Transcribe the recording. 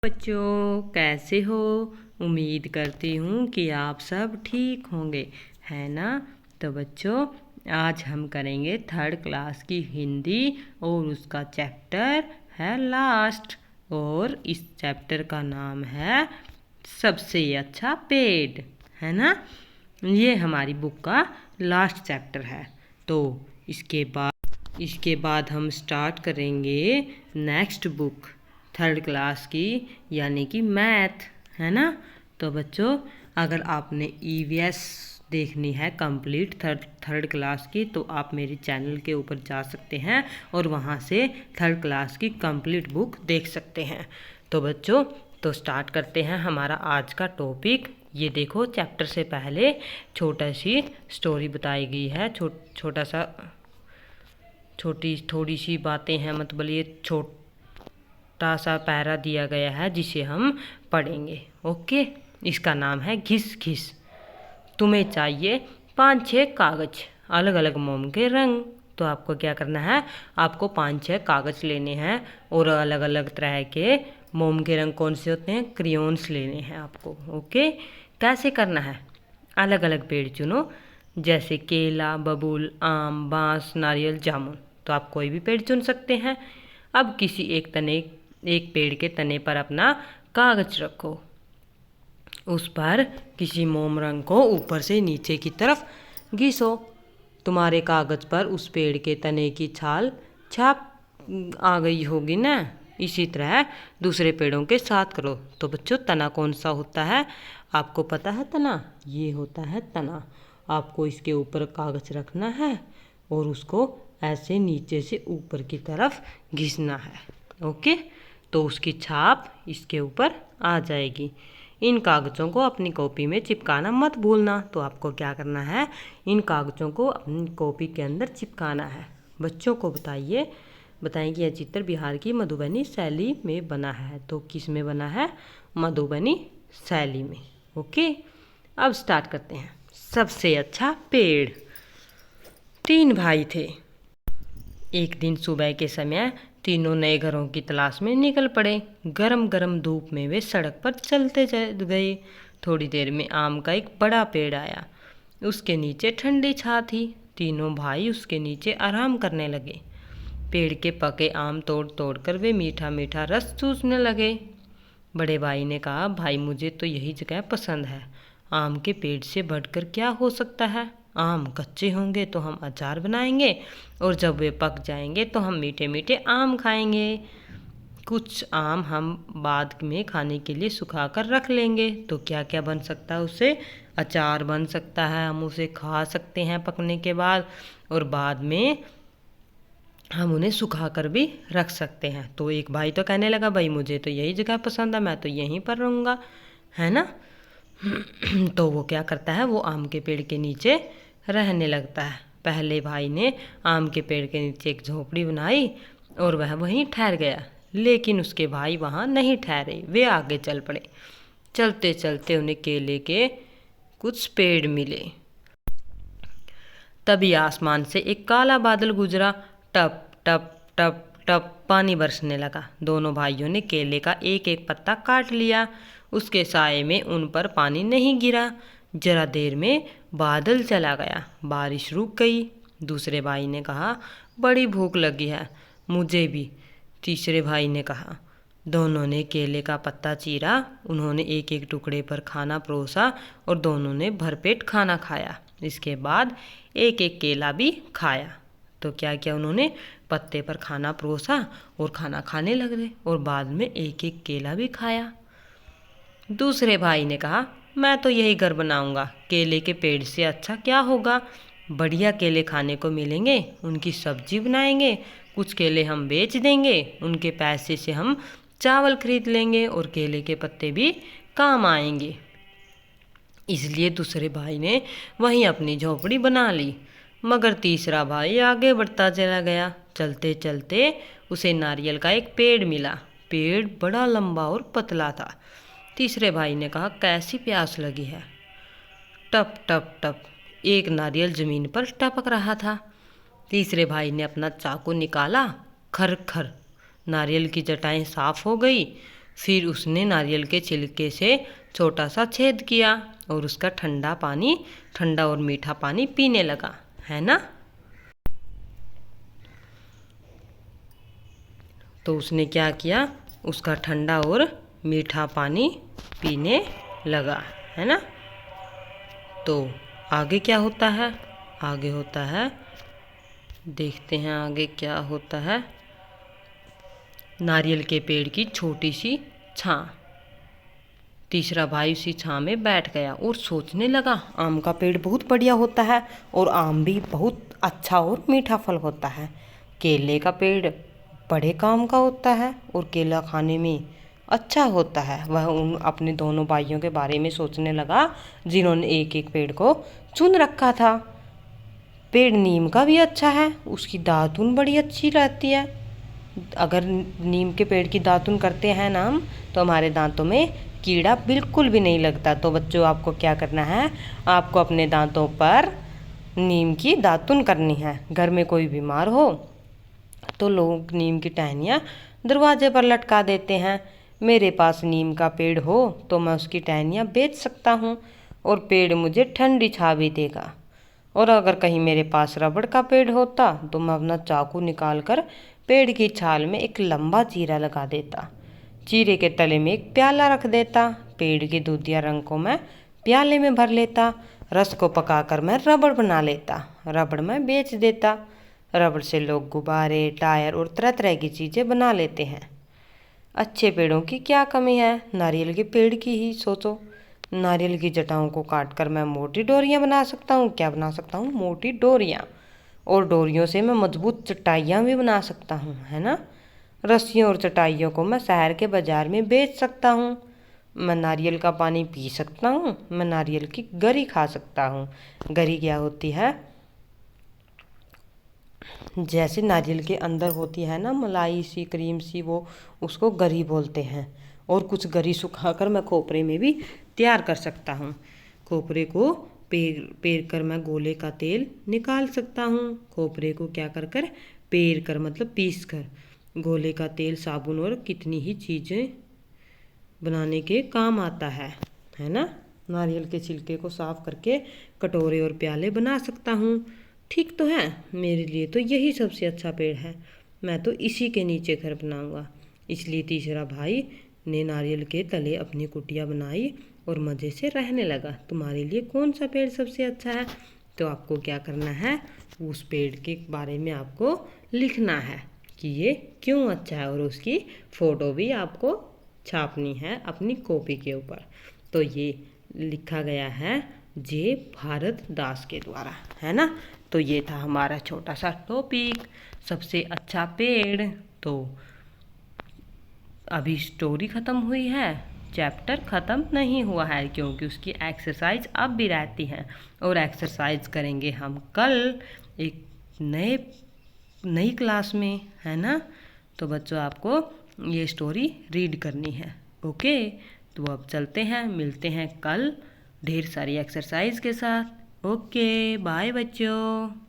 बच्चों कैसे हो। उम्मीद करती हूँ कि आप सब ठीक होंगे, है ना। तो बच्चों आज हम करेंगे थर्ड क्लास की हिंदी और उसका चैप्टर है लास्ट। और इस चैप्टर का नाम है सबसे अच्छा पेड़, है ना। ये हमारी बुक का लास्ट चैप्टर है। तो इसके बाद हम स्टार्ट करेंगे नेक्स्ट बुक थर्ड क्लास की, यानी कि मैथ, है ना। तो बच्चों अगर आपने ईवीएस देखनी है कंप्लीट थर्ड क्लास की, तो आप मेरे चैनल के ऊपर जा सकते हैं और वहाँ से थर्ड क्लास की कंप्लीट बुक देख सकते हैं। तो बच्चों तो स्टार्ट करते हैं हमारा आज का टॉपिक। ये देखो चैप्टर से पहले छोटा सी स्टोरी बताई गई है, थोड़ी सी बातें हैं, मतलब ये छोटा सा पैरा दिया गया है जिसे हम पढ़ेंगे। ओके, इसका नाम है घिस घिस। तुम्हें चाहिए 5-6 कागज, अलग अलग मोम के रंग। तो आपको क्या करना है, आपको 5-6 कागज लेने हैं और अलग अलग तरह के मोम के रंग कौन से होते हैं, क्रेयॉन्स लेने हैं आपको। ओके, कैसे करना है, अलग अलग पेड़ चुनो, जैसे केला, बबूल, आम, बांस, नारियल, जामुन। तो आप कोई भी पेड़ चुन सकते हैं। अब किसी एक पेड़ के तने पर अपना कागज रखो, उस पर किसी मोम रंग को ऊपर से नीचे की तरफ घिसो। तुम्हारे कागज पर उस पेड़ के तने की छाप आ गई होगी ना। इसी तरह दूसरे पेड़ों के साथ करो। तो बच्चों तना कौन सा होता है, आपको पता है तना, ये होता है तना। आपको इसके ऊपर कागज रखना है और उसको ऐसे नीचे से ऊपर की तरफ घिसना है। ओके, तो उसकी छाप इसके ऊपर आ जाएगी। इन कागज़ों को अपनी कॉपी में चिपकाना मत भूलना। तो आपको क्या करना है, इन कागज़ों को अपनी कॉपी के अंदर चिपकाना है। बच्चों को बताएं कि यह चित्र बिहार की मधुबनी शैली में बना है। तो किस में बना है, मधुबनी शैली में। ओके, अब स्टार्ट करते हैं। सबसे अच्छा पेड़। 3 भाई थे। एक दिन सुबह के समय तीनों नए घरों की तलाश में निकल पड़े। गरम गरम धूप में वे सड़क पर चलते गए। थोड़ी देर में आम का एक बड़ा पेड़ आया। उसके नीचे ठंडी छां थी। तीनों भाई उसके नीचे आराम करने लगे। पेड़ के पके आम तोड़ तोड़ कर वे मीठा मीठा रस चूसने लगे। बड़े भाई ने कहा, भाई मुझे तो यही जगह पसंद है। आम के पेड़ से बढ़कर क्या हो सकता है। आम कच्चे होंगे तो हम अचार बनाएंगे और जब वे पक जाएंगे तो हम मीठे मीठे आम खाएंगे। कुछ आम हम बाद में खाने के लिए सुखा कर रख लेंगे। तो क्या क्या बन सकता है उससे, अचार बन सकता है, हम उसे खा सकते हैं पकने के बाद, और बाद में हम उन्हें सुखा कर भी रख सकते हैं। तो एक भाई तो कहने लगा, भाई मुझे तो यही जगह पसंद है, मैं तो यहीं पर रहूँगा, है ना। तो वो क्या करता है, वो आम के पेड़ के नीचे रहने लगता है। पहले भाई ने आम के पेड़ के नीचे एक झोपड़ी बनाई और वह वहीं ठहर गया। लेकिन उसके भाई वहाँ नहीं ठहरे, वे आगे चल पड़े। चलते चलते उन्हें केले के कुछ पेड़ मिले। तभी आसमान से एक काला बादल गुजरा। टप टप टप टप पानी बरसने लगा। दोनों भाइयों ने केले का एक एक पत्ता काट लिया। उसके साए में उन पर पानी नहीं गिरा। जरा देर में बादल चला गया, बारिश रुक गई। दूसरे भाई ने कहा, बड़ी भूख लगी है, मुझे भी। तीसरे भाई ने कहा। दोनों ने केले का पत्ता चीरा। उन्होंने एक एक टुकड़े पर खाना परोसा और दोनों ने भरपेट खाना खाया। इसके बाद एक एक केला भी खाया। तो क्या किया उन्होंने, पत्ते पर खाना परोसा और खाना खाने लगे और बाद में एक एक केला भी खाया। दूसरे भाई ने कहा, मैं तो यही घर बनाऊंगा, केले के पेड़ से अच्छा क्या होगा। बढ़िया केले खाने को मिलेंगे, उनकी सब्जी बनाएंगे, कुछ केले हम बेच देंगे, उनके पैसे से हम चावल खरीद लेंगे और केले के पत्ते भी काम आएंगे। इसलिए दूसरे भाई ने वहीं अपनी झोपड़ी बना ली। मगर तीसरा भाई आगे बढ़ता चला गया। चलते चलते उसे नारियल का एक पेड़ मिला। पेड़ बड़ा लंबा और पतला था। तीसरे भाई ने कहा, कैसी प्यास लगी है। टप टप टप एक नारियल जमीन पर टपक रहा था। तीसरे भाई ने अपना चाकू निकाला। खर खर नारियल की जटाएं साफ हो गई। फिर उसने नारियल के छिलके से छोटा सा छेद किया और उसका ठंडा और मीठा पानी पीने लगा, है ना। तो उसने क्या किया, उसका ठंडा और मीठा पानी पीने लगा, है ना। तो आगे क्या होता है, आगे होता है, देखते हैं आगे क्या होता है। नारियल के पेड़ की छोटी सी छां। तीसरा भाई उसी छां में बैठ गया और सोचने लगा, आम का पेड़ बहुत बढ़िया होता है और आम भी बहुत अच्छा और मीठा फल होता है। केले का पेड़ बड़े काम का होता है और केला खाने में अच्छा होता है। वह उन अपने दोनों भाइयों के बारे में सोचने लगा जिन्होंने एक एक पेड़ को चुन रखा था। पेड़ नीम का भी अच्छा है, उसकी दातुन बड़ी अच्छी रहती है। अगर नीम के पेड़ की दातुन करते हैं ना हम, तो हमारे दांतों में कीड़ा बिल्कुल भी नहीं लगता। तो बच्चों, आपको क्या करना है, आपको अपने दांतों पर नीम की दातुन करनी है। घर में कोई बीमार हो तो लोग नीम की टहनियाँ दरवाजे पर लटका देते हैं। मेरे पास नीम का पेड़ हो तो मैं उसकी टहनियाँ बेच सकता हूँ और पेड़ मुझे ठंडी छाँव भी देगा। और अगर कहीं मेरे पास रबड़ का पेड़ होता तो मैं अपना चाकू निकाल कर पेड़ की छाल में एक लंबा चीरा लगा देता। चीरे के तले में एक प्याला रख देता। पेड़ के दूधिया रंग को मैं प्याले में भर लेता। रस को पकाकर मैं रबड़ बना लेता। रबड़ मैं बेच देता। रबड़ से लोग गुब्बारे, टायर और तरह तरह की चीज़ें बना लेते हैं। अच्छे पेड़ों की क्या कमी है, नारियल के पेड़ की ही सोचो। नारियल की जटाओं को काटकर मैं मोटी डोरियां बना सकता हूँ। क्या बना सकता हूँ? मोटी डोरियां। और डोरियों से मैं मजबूत चटाइयाँ भी बना सकता हूँ, है ना। रस्सियों और चटाइयों को मैं शहर के बाजार में बेच सकता हूँ। मैं नारियल का पानी पी सकता हूँ। मैं नारियल की गरी खा सकता हूँ। गरी क्या होती है? जैसे नारियल के अंदर होती है ना मलाई सी, क्रीम सी, वो उसको गरी बोलते हैं। और कुछ गरी सुखाकर मैं खोपरे में भी तैयार कर सकता हूँ। खोपरे को पेर कर मैं गोले का तेल निकाल सकता हूँ। खोपरे को क्या कर कर पेर कर मतलब पीस कर गोले का तेल साबुन और कितनी ही चीज़ें बनाने के काम आता है ना। नारियल के छिलके को साफ करके कटोरे और प्याले बना सकता हूँ। ठीक तो है, मेरे लिए तो यही सबसे अच्छा पेड़ है। मैं तो इसी के नीचे घर बनाऊंगा। इसलिए तीसरा भाई ने नारियल के तले अपनी कुटिया बनाई और मज़े से रहने लगा। तुम्हारे लिए कौन सा पेड़ सबसे अच्छा है? तो आपको क्या करना है, उस पेड़ के बारे में आपको लिखना है कि ये क्यों अच्छा है और उसकी फ़ोटो भी आपको छापनी है अपनी कॉपी के ऊपर। तो ये लिखा गया है जे भारत दास के द्वारा, है ना। तो ये था हमारा छोटा सा टॉपिक, सबसे अच्छा पेड़। तो अभी स्टोरी ख़त्म हुई है, चैप्टर ख़त्म नहीं हुआ है, क्योंकि उसकी एक्सरसाइज अब भी रहती है और एक्सरसाइज करेंगे हम कल एक नई क्लास में, है ना। तो बच्चों, आपको ये स्टोरी रीड करनी है, ओके। तो अब चलते हैं, मिलते हैं कल ढेर सारी एक्सरसाइज के साथ। ओके, बाय बच्चों।